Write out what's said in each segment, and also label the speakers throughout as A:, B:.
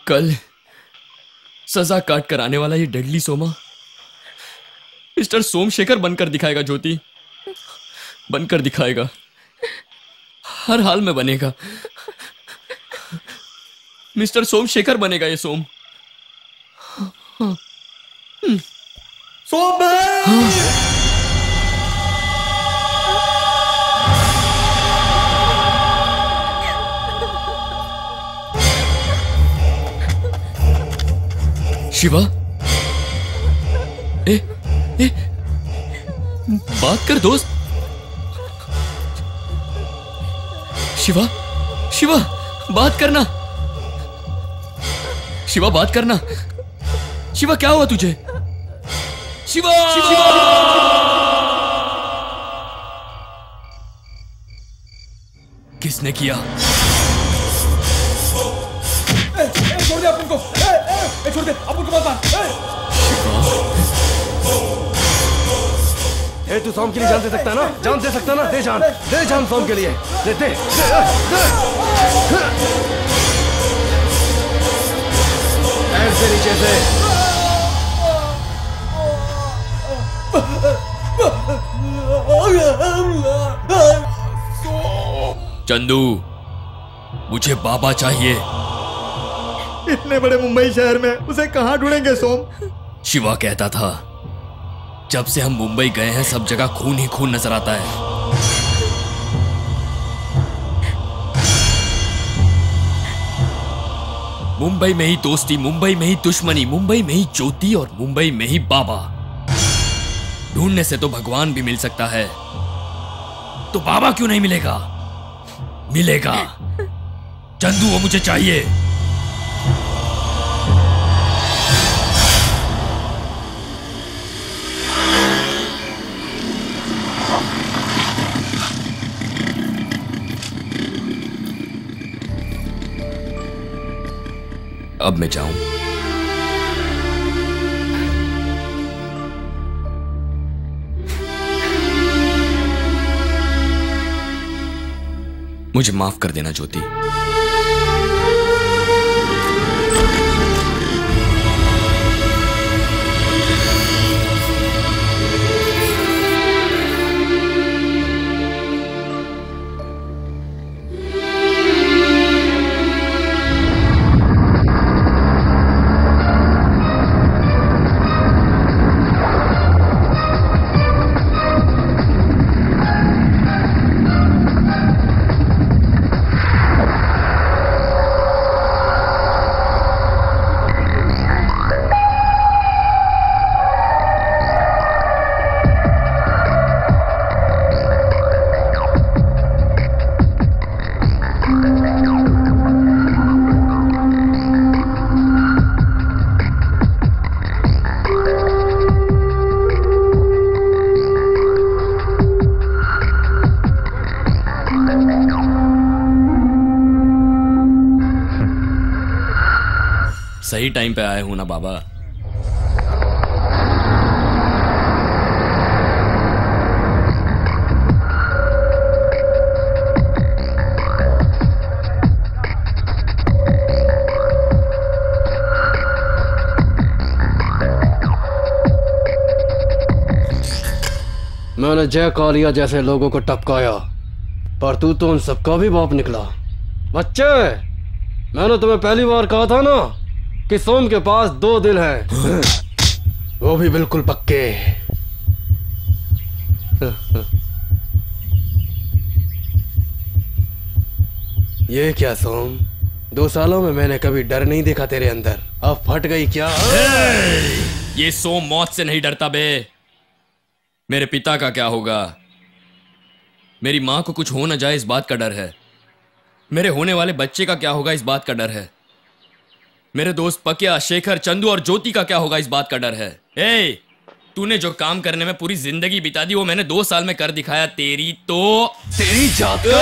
A: कल सजा काट कर आने वाला ये डेडली सोमा मिस्टर सोमशेखर बनकर दिखाएगा। ज्योति, बनकर दिखाएगा, हर हाल में बनेगा। मिस्टर सोमशेखर बनेगा ये सोम।
B: सोम भाई!
A: शिवा, ए, बात कर दोस्त। शिवा, शिवा, बात करना। शिवा, बात करना। शिवा, क्या हुआ तुझे? शिवा, शिवा! किसने किया?
B: छोड़ दे अपन को, छोड़ दे अपन को, मत
C: ए, तू सोम के लिए जान दे सकता है ना? जान दे सकता है ना? दे जान सोम के लिए। दे। ऐसे नीचे से।
A: चंदू, मुझे बाबा चाहिए।
B: इतने बड़े मुंबई शहर में उसे कहां ढूंढेंगे सोम?
A: शिवा कहता था, जब से हम मुंबई गए हैं सब जगह खून ही खून नजर आता है। मुंबई में ही दोस्ती, मुंबई में ही दुश्मनी, मुंबई में ही ज्योति और मुंबई में ही बाबा। ढूंढने से तो भगवान भी मिल सकता है, तो बाबा क्यों नहीं मिलेगा? मिलेगा। चंदू, वो मुझे चाहिए। अब मैं जाऊं? मुझे माफ कर देना ज्योति। सही टाइम पे आए हूं ना बाबा?
C: मैंने जय कालिया जैसे लोगों को टपकाया, पर तू तो उन सबका भी बाप निकला। बच्चे, मैंने तुम्हें पहली बार कहा था ना कि सोम के पास 2 दिल हैं, वो भी बिल्कुल पक्के। ये क्या सोम, 2 सालों में मैंने कभी डर नहीं देखा तेरे अंदर, अब फट गई क्या?
A: ये सोम मौत से नहीं डरता बे। मेरे पिता का क्या होगा, मेरी मां को कुछ हो न जाए इस बात का डर है, मेरे होने वाले बच्चे का क्या होगा इस बात का डर है, मेरे दोस्त पकिया, शेखर, चंदू और ज्योति का क्या होगा इस बात का डर है। ए, तूने जो काम करने में पूरी जिंदगी बिता दी वो मैंने 2 साल में कर दिखाया। तेरी
C: जात का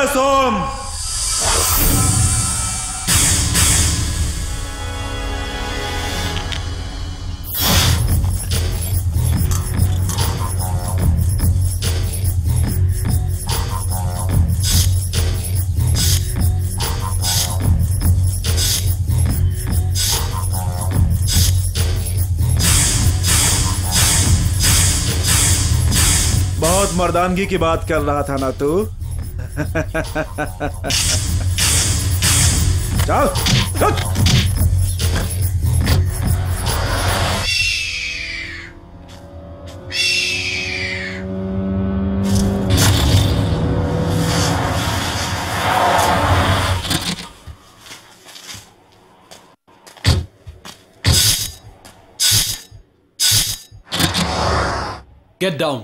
D: सोम, बहुत मर्दानगी की बात कर रहा था ना तू? चल चल।
E: Get down.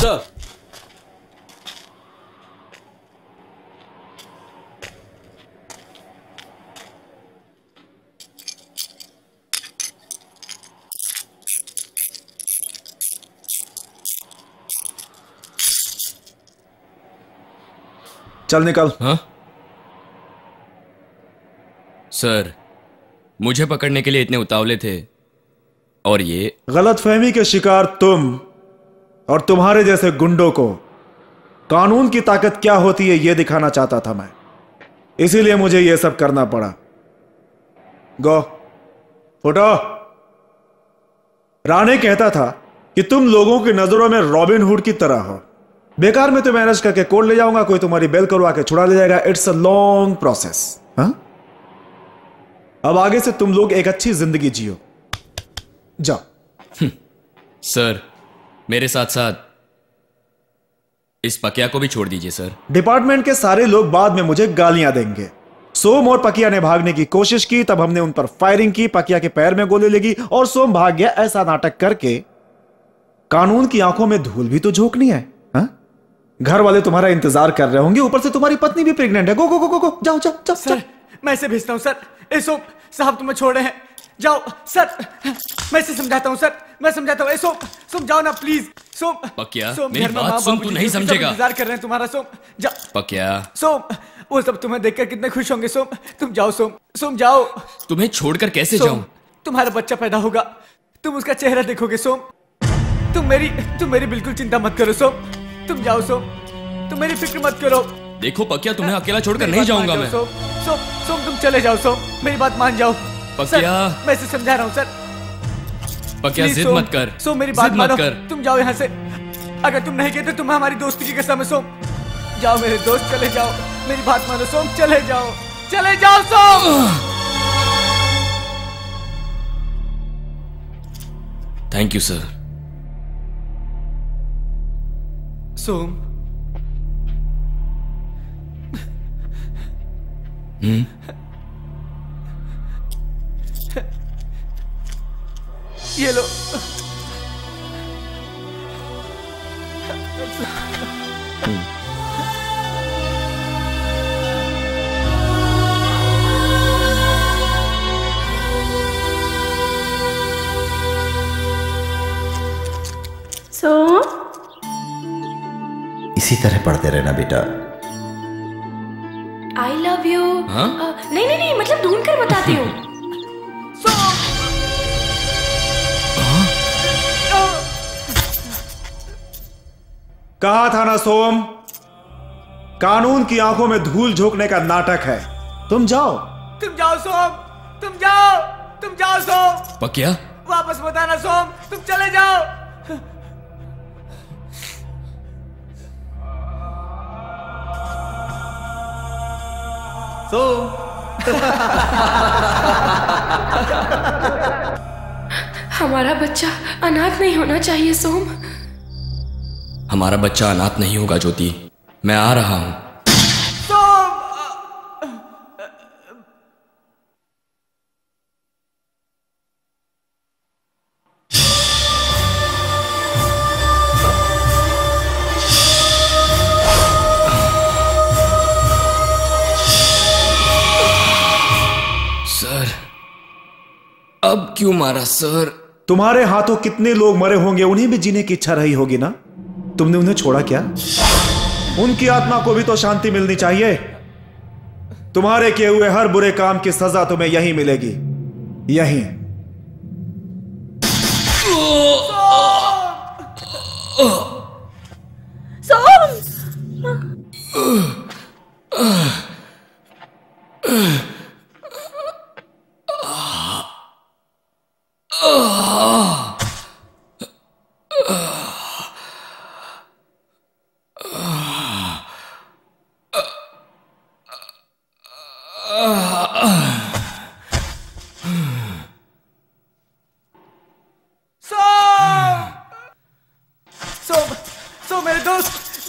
E: Sir.
D: चल निकल।
A: हाँ सर, मुझे पकड़ने के लिए इतने उतावले थे, और ये
D: गलतफहमी के शिकार तुम और तुम्हारे जैसे गुंडों को कानून की ताकत क्या होती है यह दिखाना चाहता था मैं, इसीलिए मुझे यह सब करना पड़ा। गो फुटो। राणे कहता था कि तुम लोगों की नजरों में रॉबिन हुड की तरह हो। बेकार में तो मैनेज करके कोर्ट ले जाऊंगा, कोई तुम्हारी बेल करवा के छुड़ा ले जाएगा। It's a long process. हाँ, अब आगे से तुम लोग एक अच्छी जिंदगी जियो। जाओ।
A: सर, मेरे साथ साथ इस पकिया को भी छोड़ दीजिए सर।
D: डिपार्टमेंट के सारे लोग बाद में मुझे गालियां देंगे। सोम और पकिया ने भागने की कोशिश की, तब हमने उन पर फायरिंग की, पकिया के पैर में गोली लगी और सोम भाग गया। ऐसा नाटक करके कानून की आंखों में धूल भी तो झोंकनी है। हा? घर वाले तुम्हारा इंतजार कर रहे होंगे, ऊपर से तुम्हारी पत्नी भी प्रेग्नेंट है। गो गो गो गो गो, जाओ जाओ जाओ।
B: सर मैं इसे भेजता हूं सर। ए सोम साहब तुम्हें छोड़ रहे हैं, जाओ सर। मैं इसे समझाता हूं सर, मैं समझाता हूं। ए सोम, सोम जाओ ना प्लीज। सोम
A: पकिया,
B: सोम,
A: मेरी
B: घर में
A: बात
B: माँ
A: सुन,
B: बाबूजी
A: तू नहीं
B: सब
A: समझेगा।
B: इंतजार कर रहे हैं तुम्हारा। सोम जा।
A: पकिया,
B: सोम, वो सब तुम्हें देखकर कितने खुश होंगे। सोम तुम जाओ। सोम, सोम जाओ।
A: तुम्हें छोड़कर कैसे
B: सोम,
A: जाऊं?
B: तुम्हारा बच्चा पैदा होगा, तुम उसका चेहरा देखोगे। सोम तुम मेरी बिल्कुल चिंता मत करो। सोम तुम जाओ। सोम तुम मेरी फिक्र मत करो।
A: देखो पकिया, तुम्हें अकेला छोड़कर
B: मेरी
A: नहीं
B: बात मान
A: जाऊंगा
B: जाओ।
A: मैं।
B: सोम सोम सोम तुम चले जाओ। सोम मेरी बात मान जाओ।
A: पकिया।
B: सर, मैं इसे समझा रहा हूं सर।
A: पकिया
B: प्लीज
A: जिद
B: सोम,
A: मत कर।
B: सोम मेरी बात
A: जिद
B: मानो,
A: मत कर।
B: तुम जाओ यहाँ से। अगर तुम नहीं गए तो तुम्हें हमारी दोस्ती की कसम है। सोम जाओ मेरे दोस्त, चले जाओ। मेरी बात मानो सोम, चले जाओ, चले जाओ Som.
A: Thank you sir.
B: Som ये लो।
F: सोम,
G: इसी तरह पढ़ते रहना बेटा।
F: I love you.
A: हाँ?
F: नहीं नहीं नहीं, मतलब ढूंढ कर बताती हूँ।
D: कहा था ना सोम, कानून की आंखों में धूल झोंकने का नाटक है। तुम जाओ।
B: तुम जाओ सोम, तुम जाओ, तुम जाओ सोम।
A: पकिया,
B: वापस मत आना सोम, तुम चले जाओ।
F: हमारा बच्चा अनाथ नहीं होना चाहिए सोम।
A: हमारा बच्चा अनाथ नहीं होगा ज्योति, मैं आ रहा हूं। अब क्यों मारा सर?
D: तुम्हारे हाथों कितने लोग मरे होंगे, उन्हें भी जीने की इच्छा रही होगी ना? तुमने उन्हें छोड़ा क्या? उनकी आत्मा को भी तो शांति मिलनी चाहिए। तुम्हारे किए हुए हर बुरे काम की सजा तुम्हें यहीं मिलेगी, यहीं।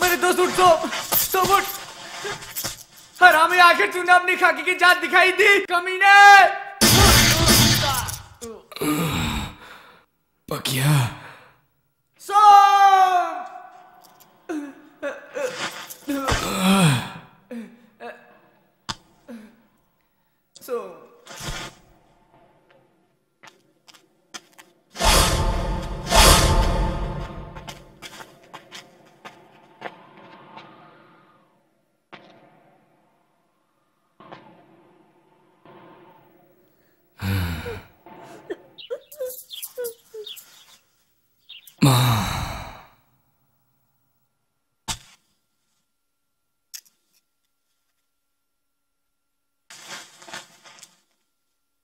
B: मेरे दोस्त उठ। सोम उठ। हरामी, आखिर तूने अपनी खाकी की जात दिखाई दी, कमीने।
A: पकिया।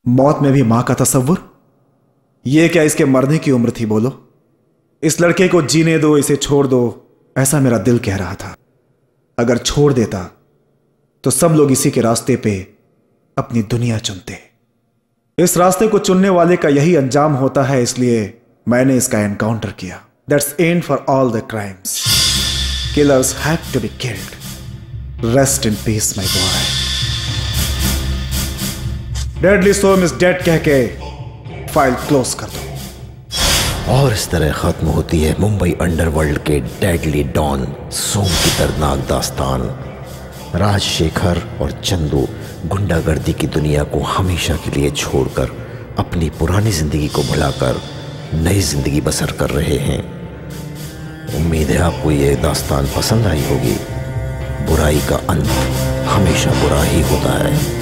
D: मौत में भी मां का तसव्वुर? यह क्या इसके मरने की उम्र थी? बोलो, इस लड़के को जीने दो, इसे छोड़ दो, ऐसा मेरा दिल कह रहा था। अगर छोड़ देता तो सब लोग इसी के रास्ते पे अपनी दुनिया चुनते। इस रास्ते को चुनने वाले का यही अंजाम होता है, इसलिए मैंने इसका एनकाउंटर किया। That's end for all the crimes. Killers have to be killed. Rest in peace my boy. Deadly Som is dead कह के फाइल क्लोज कर दो।
G: और इस तरह खत्म होती है मुंबई अंडरवर्ल्ड के डेडली डॉन सोम की दर्दनाक दास्तान। राजशेखर और चंदू गुंडागर्दी की दुनिया को हमेशा के लिए छोड़कर अपनी पुरानी जिंदगी को भुलाकर नई जिंदगी बसर कर रहे हैं। उम्मीद है आपको ये दास्तान पसंद आई होगी। बुराई का अंत हमेशा बुरा ही होता है।